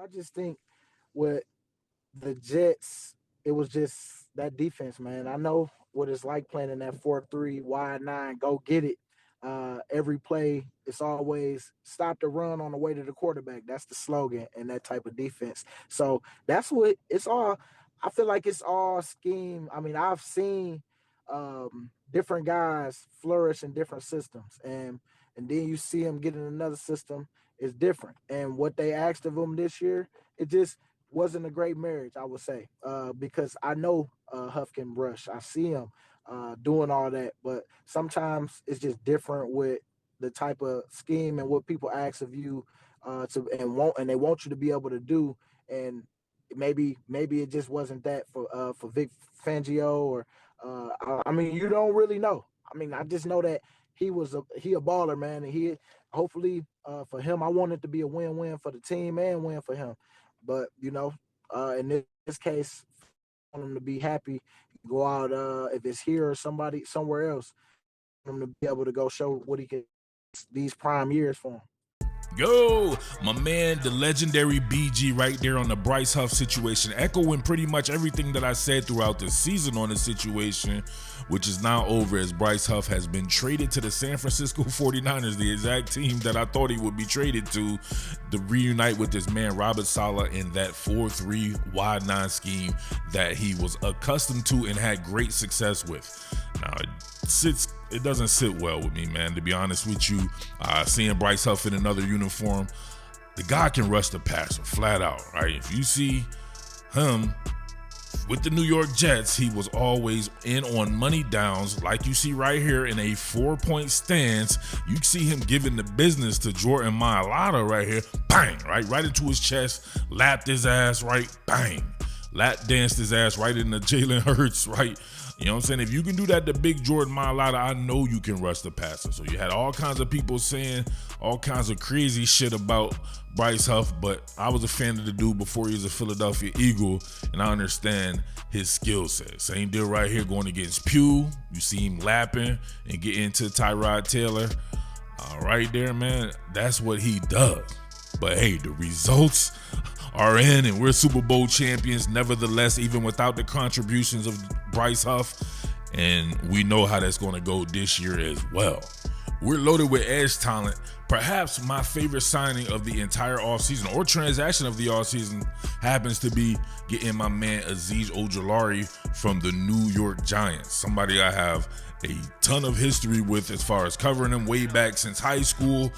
I just think with the Jets, it was just that defense, man. I know what it's like playing in that 4-3 wide nine, go get it. Every play, it's always stop the run on the way to the quarterback. That's the slogan and that type of defense. So that's what it's all. I feel like it's all scheme. I mean, I've seen different guys flourish in different systems, and then you see them get in another system. It's different. And what they asked of them this year, it just wasn't a great marriage, I would say, because I know Huff can rush. I see him doing all that, but sometimes it's just different with the type of scheme and what people ask of you and they want you to be able to do. And maybe it just wasn't that for Vic Fangio or I mean, you don't really know. I mean, I just know that he a baller, man, and he hopefully for him, I want it to be a win-win for the team and win for him. But in this case, I want him to be happy, go out if it's here or somebody somewhere else, for him to be able to go show what he can these prime years for him. Yo, my man, the legendary BG right there on the Bryce Huff situation, echoing pretty much everything that I said throughout the season on the situation, which is now over as Bryce Huff has been traded to the San Francisco 49ers, the exact team that I thought he would be traded to reunite with his man Robert Saleh in that 4-3 wide nine scheme that he was accustomed to and had great success with. Now, it doesn't sit well with me, man, to be honest with you. Seeing Bryce Huff in another uniform, the guy can rush the passer flat out, right? If you see him with the New York Jets, he was always in on money downs, like you see right here in a 4-point stance. You see him giving the business to Jordan Mailata right here, bang, right into his chest, lapped his ass, right, bang, lap danced his ass right into Jalen Hurts, right. You know what I'm saying? If you can do that to big Jordan Mailata, I know you can rush the passer. So you had all kinds of people saying all kinds of crazy shit about Bryce Huff, but I was a fan of the dude before he was a Philadelphia Eagle, and I understand his skill set. Same deal right here going against Pugh. You see him lapping and get into Tyrod Taylor. Right there, man, that's what he does. But hey, the results are in, and we're Super Bowl champions nevertheless, even without the contributions of Bryce Huff, and we know how that's going to go this year as well. We're loaded with edge talent. Perhaps my favorite signing of the entire offseason or transaction of the offseason happens to be getting my man Azeez Ojulari from the New York Giants, somebody I have a ton of history with as far as covering him way back since high school.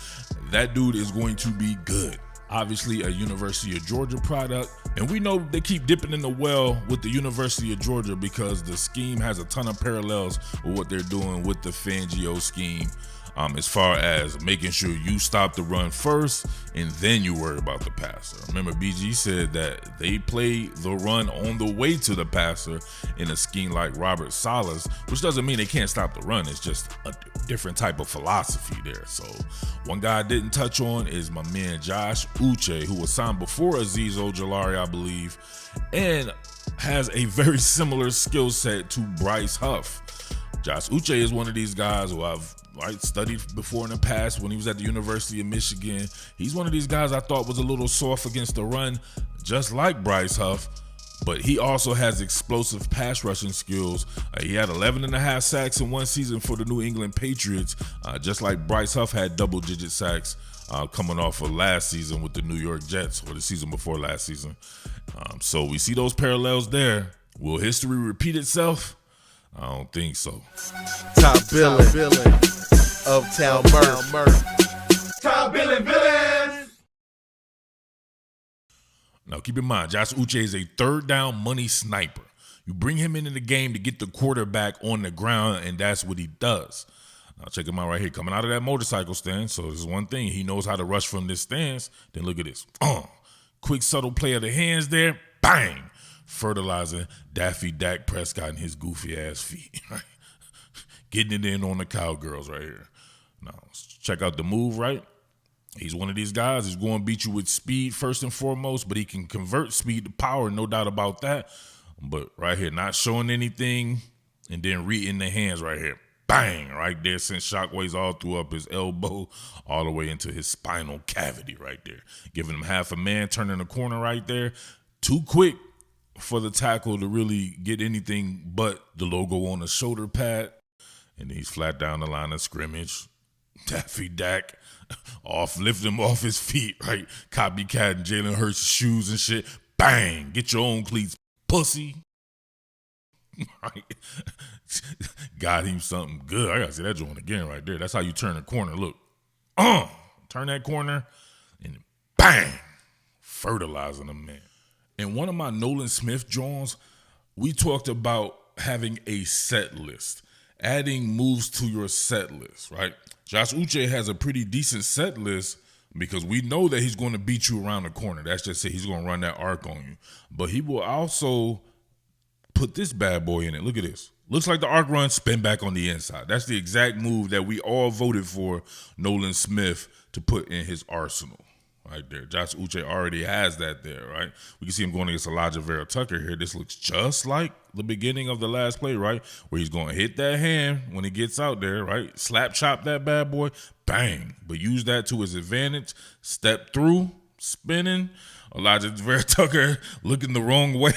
That dude is going to be good. Obviously a University of Georgia product, and we know they keep dipping in the well with the University of Georgia because the scheme has a ton of parallels with what they're doing with the Fangio scheme, as far as making sure you stop the run first and then you worry about the passer. Remember, BG said that they play the run on the way to the passer in a scheme like Robert Saleh's, which doesn't mean they can't stop the run. It's just a different type of philosophy there. So one guy I didn't touch on is my man Josh Uche, who was signed before Azeez Ojulari, I believe, and has a very similar skill set to Bryce Huff. Josh Uche is one of these guys who I've studied before in the past when he was at the University of Michigan. He's one of these guys I thought was a little soft against the run, just like Bryce Huff, but he also has explosive pass rushing skills. He had 11.5 sacks in one season for the New England Patriots, just like Bryce Huff had double-digit sacks coming off of last season with the New York Jets, or the season before last season. So we see those parallels there. Will history repeat itself? I don't think so. Top Billin, Uptown Murph. Top Billin. Now keep in mind, Josh Uche is a third down money sniper. You bring him into the game to get the quarterback on the ground, and that's what he does. Now check him out right here, coming out of that motorcycle stand. So this is one thing. He knows how to rush from this stance. Then look at this. Quick, subtle play of the hands there. Bang! Fertilizing Daffy Dak Prescott and his goofy ass feet. Getting it in on the cowgirls right here. Now, check out the move, right? He's one of these guys who's going to beat you with speed first and foremost, but he can convert speed to power, no doubt about that. But right here, not showing anything, and then reading the hands right here. bang, right there. Sent shockwaves all through up his elbow, all the way into his spinal cavity right there. Giving him half a man, turning the corner right there. Too quick for the tackle to really get anything but the logo on the shoulder pad. And he's flat down the line of scrimmage. Daffy Dak lift him off his feet, right? Copycat Jalen Hurts' shoes and shit. Bang! Get your own cleats, pussy. Right? Got him something good. I gotta see that joint again right there. That's how you turn a corner. Look. Turn that corner and bang! Fertilizing them, man. In one of my Nolan Smith drawings, we talked about having a set list, adding moves to your set list, right? Josh Uche has a pretty decent set list because we know that he's going to beat you around the corner. That's just it. He's going to run that arc on you. But he will also put this bad boy in it. Look at this. Looks like the arc run, spin back on the inside. That's the exact move that we all voted for Nolan Smith to put in his arsenal. Right there. Josh Uche already has that there, right? We can see him going against Elijah Vera Tucker here. This looks just like the beginning of the last play, right? Where he's going to hit that hand when he gets out there, right? Slap chop that bad boy, bang. But use that to his advantage. Step through, spinning. Elijah Vera Tucker looking the wrong way.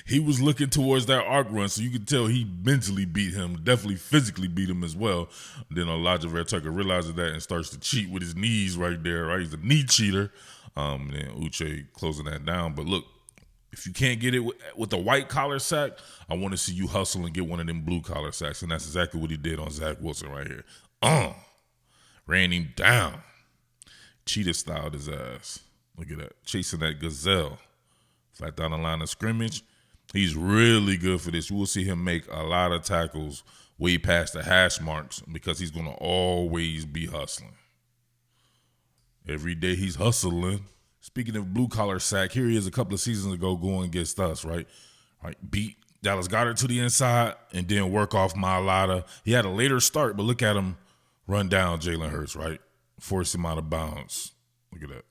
He was looking towards that arc run, so you could tell he mentally beat him, definitely physically beat him as well. Then Elijah Vera Tucker realizes that and starts to cheat with his knees right there, right? He's a knee cheater. Then Uche closing that down. But look, if you can't get it with a white collar sack, I want to see you hustle and get one of them blue collar sacks, and that's exactly what he did on Zach Wilson right here. Ran him down. Cheetah styled his ass. Look at that. Chasing that gazelle. Flat down the line of scrimmage. He's really good for this. You will see him make a lot of tackles way past the hash marks because he's going to always be hustling. Every day he's hustling. Speaking of blue-collar sack, here he is a couple of seasons ago going against us, right? Beat Dallas Goedert to the inside and then work off Mailata. He had a later start, but look at him run down Jalen Hurts, right? Force him out of bounds. Look at that.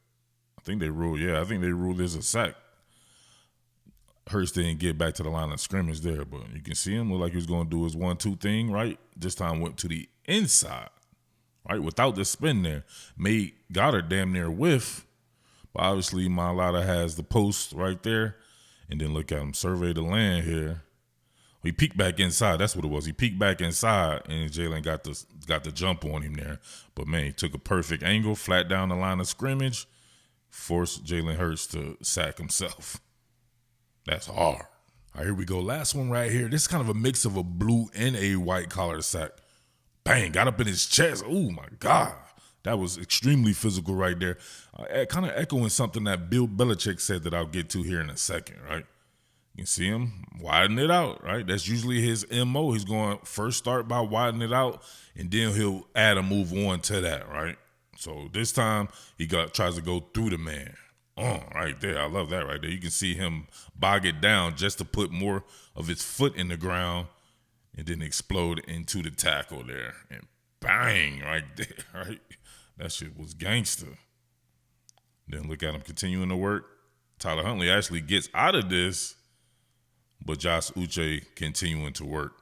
I think they ruled this a sack. Hurts didn't get back to the line of scrimmage there, but you can see him look like he was going to do his 1-2 thing, right? This time went to the inside, right? Without the spin there. Made Goddard damn near whiff, but obviously Mailata has the post right there. And then look at him survey the land here. He peeked back inside. That's what it was. He peeked back inside, and Jalen got the jump on him there. But, man, he took a perfect angle, flat down the line of scrimmage, forced Jalen Hurts to sack himself. That's hard. All right, here we go. Last one right here. This is kind of a mix of a blue and a white collar sack. Bang, got up in his chest. Oh, my God. That was extremely physical right there. Kind of echoing something that Bill Belichick said that I'll get to here in a second, right? You can see him widen it out, right? That's usually his MO. He's going first start by widening it out, and then he'll add a move on to that, right? So this time he tries to go through the man. Right there. I love that right there. You can see him bog it down just to put more of his foot in the ground and then explode into the tackle there. And bang, right there, right? That shit was gangster. Then look at him continuing to work. Tyler Huntley actually gets out of this, but Josh Uche continuing to work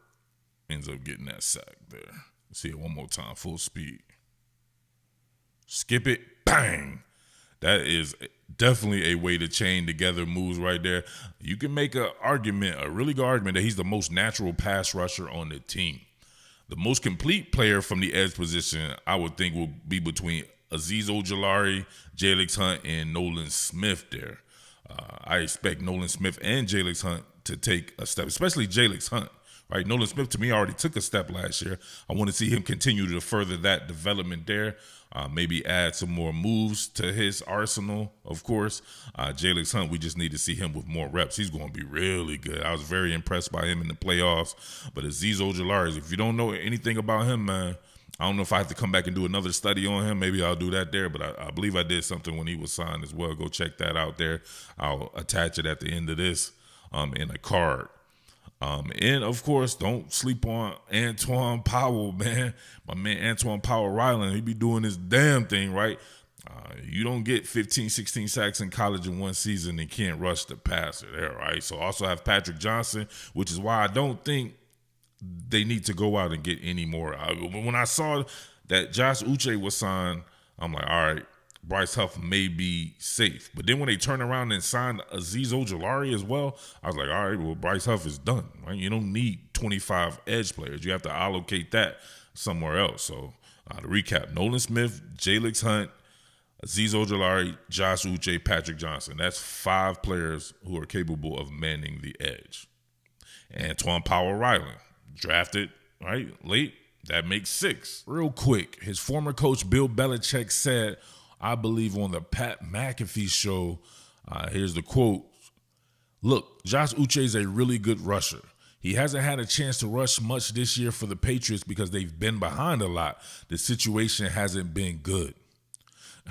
ends up getting that sack there. See it one more time, full speed. Skip it, bang. That is definitely a way to chain together moves right there. You can make a really good argument that he's the most natural pass rusher on the team. The most complete player from the edge position, I would think, will be between Azeez Ojulari, Jalix Hunt, and Nolan Smith there. I expect Nolan Smith and Jalix Hunt to take a step, especially Jalix Hunt. Right, Nolan Smith, to me, already took a step last year. I want to see him continue to further that development there. Maybe add some more moves to his arsenal, of course. Jalix Hunt, we just need to see him with more reps. He's going to be really good. I was very impressed by him in the playoffs. But Azeez Ojulari, if you don't know anything about him, man, I don't know if I have to come back and do another study on him. Maybe I'll do that there. But I believe I did something when he was signed as well. Go check that out there. I'll attach it at the end of this in a card. And, of course, don't sleep on Antoine Powell, man. My man Antoine Powell-Ryland, he be doing his damn thing, right? You don't get 15, 16 sacks in college in one season and can't rush the passer there, right? So also have Patrick Johnson, which is why I don't think they need to go out and get any more. When I saw that Josh Uche was signed, I'm like, all right, Bryce Huff may be safe. But then when they turn around and signed Azeez Ojulari as well, I was like, all right, well, Bryce Huff is done. Right? You don't need 25 edge players. You have to allocate that somewhere else. So to recap, Nolan Smith, Jalix Hunt, Azeez Ojulari, Josh Uche, Patrick Johnson. That's 5 players who are capable of manning the edge. Antoine Powell-Ryland, drafted right late. That makes 6. Real quick, his former coach Bill Belichick said, I believe on the Pat McAfee show, here's the quote, "Look, Josh Uche is a really good rusher. He hasn't had a chance to rush much this year for the Patriots because they've been behind a lot. The situation hasn't been good."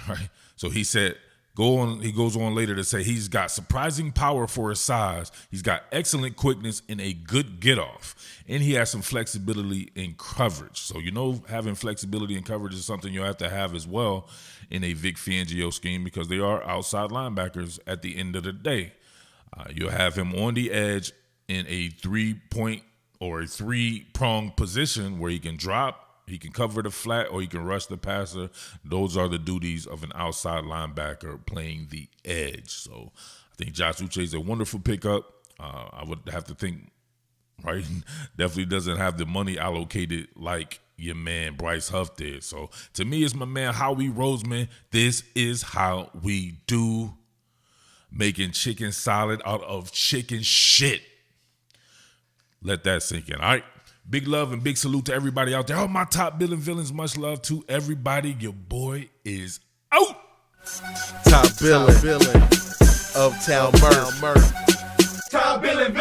Right? So he said, he goes on later to say he's got surprising power for his size. He's got excellent quickness and a good get-off. And he has some flexibility in coverage. So, having flexibility in coverage is something you'll have to have as well in a Vic Fangio scheme because they are outside linebackers at the end of the day. You'll have him on the edge in a 3-point or a 3-prong position where he can drop, he can cover the flat, or he can rush the passer. Those are the duties of an outside linebacker playing the edge. So I think Josh Uche is a wonderful pickup. I would have to think, right, definitely doesn't have the money allocated like your man Bryce Huff did. So to me, it's my man Howie Roseman. This is how we do, making chicken salad out of chicken shit. Let that sink in, all right? Big love and big salute to everybody out there. All my top Billin villains, much love to everybody. Your boy is out. Top Billin, Uptown Murph. Top Billin.